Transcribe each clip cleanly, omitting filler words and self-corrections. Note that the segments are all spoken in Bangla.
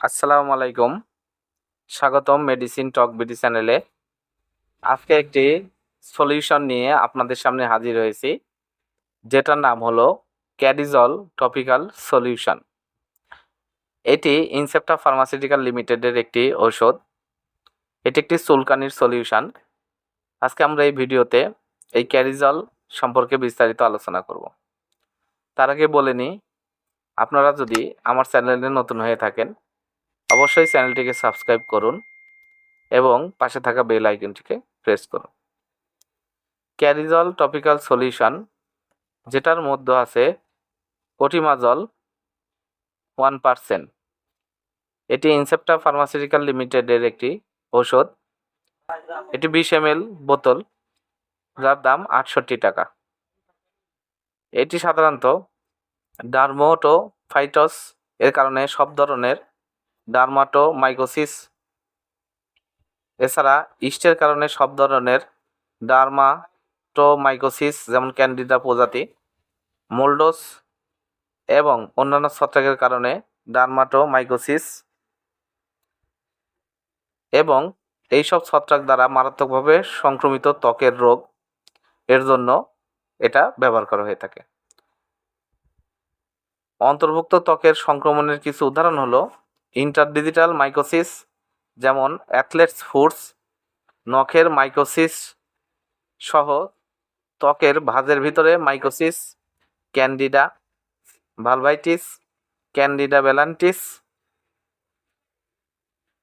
আসসালামু আলাইকুম। স্বাগতম মেডিসিন টক বিডি চ্যানেলে। আজকে একটি সলিউশন নিয়ে আপনাদের সামনে হাজির হয়েছি, যেটার নাম হলো ক্যাডিজল টপিক্যাল সলিউশন। এটি ইনসেপ্টা ফার্মাসিউটিক্যাল লিমিটেডের একটি ঔষধ। এটি একটি চুলকানির সলিউশন। আজকে আমরা এই ভিডিওতে এই ক্যাডিজল সম্পর্কে বিস্তারিত আলোচনা করব। তার আগে বলে নিই, আপনারা যদি আমার চ্যানেলে নতুন হয়ে থাকেন অবশ্যই চ্যানেলটিকে সাবস্ক্রাইব করুন এবং পাশে থাকা বেল আইকনটিকে প্রেস করুন। ক্যারিজল টপিক্যাল সলিউশন, যেটার মধ্যে আছে কোটিমাজল 1%। এটি ইনসেপ্টা ফার্মাসিউটিক্যাল লিমিটেডের একটি ঔষধ। এটি 20 ml বোতল, যার দাম 68 টাকা। এটি সাধারণত ডার্মাটোফাইটস এর কারণে সব ধরনের ডার্মাটোমাইকোসিস, এছাড়া ইস্টের কারণে সব ধরনের ডার্মাটোমাইকোসিস যেমন ক্যান্ডিডা প্রজাতি, মোল্ডোস এবং অন্যান্য ছত্রাকের কারণে ডার্মাটোমাইকোসিস এবং এইসব ছত্রাক দ্বারা মারাত্মকভাবে সংক্রমিত ত্বকের রোগ এর জন্য এটা ব্যবহার করা হয়ে থাকে। অন্তর্ভুক্ত ত্বকের সংক্রমণের কিছু উদাহরণ হলো ইন্টারডিজিটাল মাইকোসিস যেমন অ্যাথলেটস ফুটস, নখের মাইকোসিস সহ ত্বকের ভাঁজের ভিতরে মাইকোসিস, ক্যান্ডিডা ভালভাইটিস, ক্যান্ডিডা বেলান্টিস।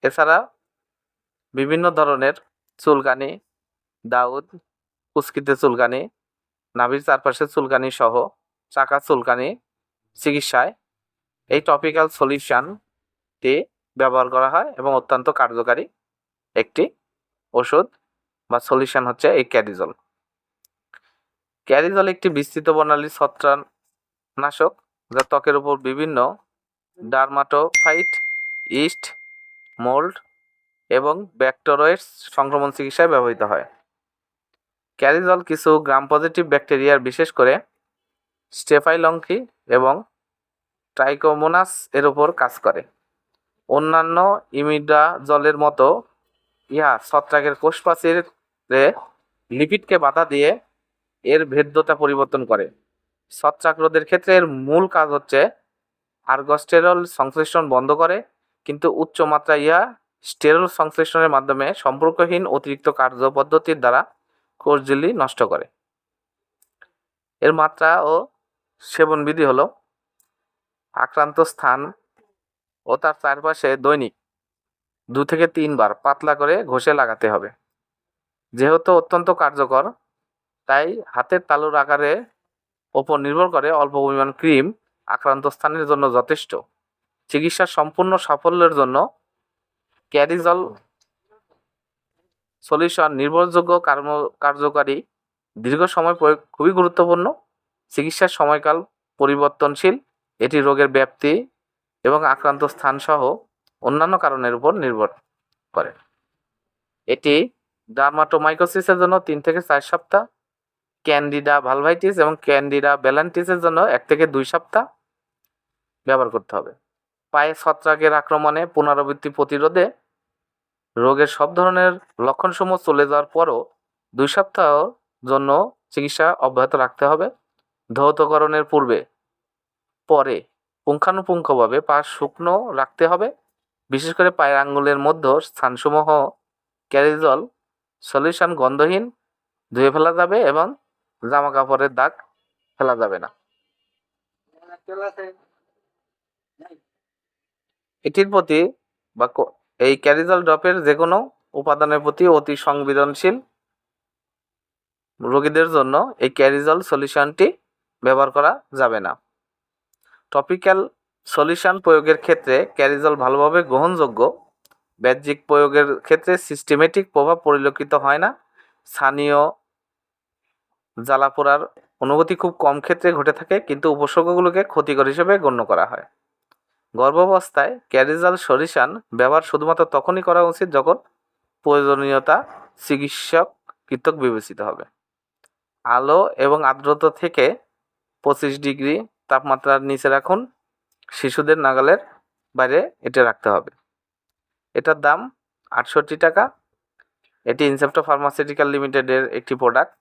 এছাড়া বিভিন্ন ধরনের চুলকানি, দাউদ, কুচকিতে চুলকানি, নাভির চারপাশে চুলকানি সহ চাকা চুলকানি চিকিৎসায় এই টপিক্যাল সলিউশনটি ব্যবহার করা হয় এবং অত্যন্ত কার্যকারী একটি ওষুধ বা সলিউশন হচ্ছে এই ক্যাডিজল। ক্যাডিজল একটি বিস্তৃত বর্ণালী ছত্রাকনাশক যা ত্বকের উপর বিভিন্ন ডার্মাটোফাইট, ইস্ট, মোল্ড এবং ব্যাকটেরিয়াস সংক্রমণ চিকিৎসায় ব্যবহৃত হয়। ক্যাডিজল কিছু গ্রাম পজিটিভ ব্যাকটেরিয়ার, বিশেষ করে স্টেফাইলঙ্কি এবং ট্রাইকোমোনাস এর উপর কাজ করে। অন্যান্য ইমিডাজলের মতো ইহা ছত্রাকের কোষপ্রাচীরে লিপিডকে বাধা দিয়ে এর ভেদ্যতা পরিবর্তন করে। ছত্রাক রোধের ক্ষেত্রে এর মূল কাজ হচ্ছে আর্গস্টেরল সংশ্লেষণ বন্ধ করে, কিন্তু উচ্চ মাত্রায় ইহা স্টেরল সংশ্লেষণের মাধ্যমে সম্পর্কহীন অতিরিক্ত কার্য পদ্ধতির দ্বারা কোষঝিল্লি নষ্ট করে। এর মাত্রা ও সেবনবিধি হলো আক্রান্ত স্থান ও তার চারপাশে দৈনিক 2 থেকে 3 বার পাতলা করে ঘষে লাগাতে হবে। যেহেতু অত্যন্ত কার্যকর, তাই হাতের তালুর আকারের ওপর নির্ভর করে অল্প পরিমাণ ক্রিম আক্রান্ত স্থানের জন্য যথেষ্ট। চিকিৎসার সম্পূর্ণ সাফল্যের জন্য ক্যাডিজল সলিউশন নির্ভরযোগ্য, কার্যকারী, দীর্ঘ সময় প্রয়োগ খুবই গুরুত্বপূর্ণ। চিকিৎসার সময়কাল পরিবর্তনশীল। এটি রোগের ব্যাপ্তি এবং আক্রান্ত স্থান সহ অন্যান্য কারণের উপর নির্ভর করে। এটি ডার্মাটোমাইকোসিসের জন্য 3 থেকে 4 সপ্তাহ, ক্যান্ডিডা ভালভাইটিস এবং ক্যান্ডিডা বেলান্টিসের জন্য 1 থেকে 2 সপ্তাহ ব্যবহার করতে হবে। পায়ে ছত্রাকের আক্রমণে পুনরাবৃত্তি প্রতিরোধে রোগের সব ধরনের লক্ষণসমূহ চলে যাওয়ার পরও 2 সপ্তাহ জন্য চিকিৎসা অব্যাহত রাখতে হবে। ধৌতকরণের পরে পুঙ্খানুপুঙ্খভাবে পা শুকনো রাখতে হবে। বিশেষ করে পায়ের আঙ্গুলের মধ্য স্থানসমূহ ক্যারিজল সলিউশন গন্ধহীন ধুয়ে ফেলা যাবে এবং জামা কাপড়ের দাগ ফেলা যাবে না। এটির প্রতি বা এই ক্যারিজল ড্রপের যে কোনো উপাদানের প্রতি অতি সংবেদনশীল রোগীদের জন্য এই ক্যারিজল সলিউশনটি ব্যবহার করা যাবে না। টপিক্যাল সলিউশন প্রয়োগের ক্ষেত্রে ক্যারিজল ভালোভাবে গ্রহণযোগ্য। বাহ্যিক প্রয়োগের ক্ষেত্রে সিস্টেমেটিক প্রভাব পরিলক্ষিত হয় না। স্থানীয় জ্বালাপোড়ার অনুভূতি খুব কম ক্ষেত্রে ঘটে থাকে, কিন্তু উপসর্গগুলোকে ক্ষতিকর হিসেবে গণ্য করা হয়। গর্ভাবস্থায় ক্যারিজল সলিউশন ব্যবহার শুধুমাত্র তখনই করা উচিত যখন প্রয়োজনীয়তা চিকিৎসক কর্তৃক বিবেচিত হবে। আলো এবং আর্দ্রতা থেকে 25 ডিগ্রি তাপমাত্রার নিচে রাখুন। শিশুদের নাগালের বাইরে এটা রাখতে হবে। এটার দাম 68 টাকা। এটি ইনসেপ্টা ফার্মাসিউটিক্যাল লিমিটেডের একটি প্রোডাক্ট।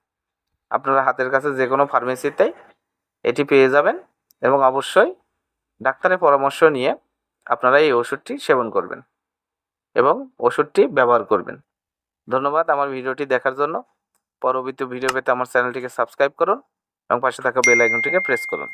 আপনারা হাতের কাছে যে কোনো ফার্মেসিতেই এটি পেয়ে যাবেন এবং অবশ্যই ডাক্তারের পরামর্শ নিয়ে আপনারা এই ওষুধটি সেবন করবেন এবং ওষুধটি ব্যবহার করবেন। ধন্যবাদ আমার ভিডিওটি দেখার জন্য। পরবর্তী ভিডিও পেতে আমার চ্যানেলটিকে সাবস্ক্রাইব করুন এবং পাশে থাকা বেল আইকনটিকে প্রেস করুন।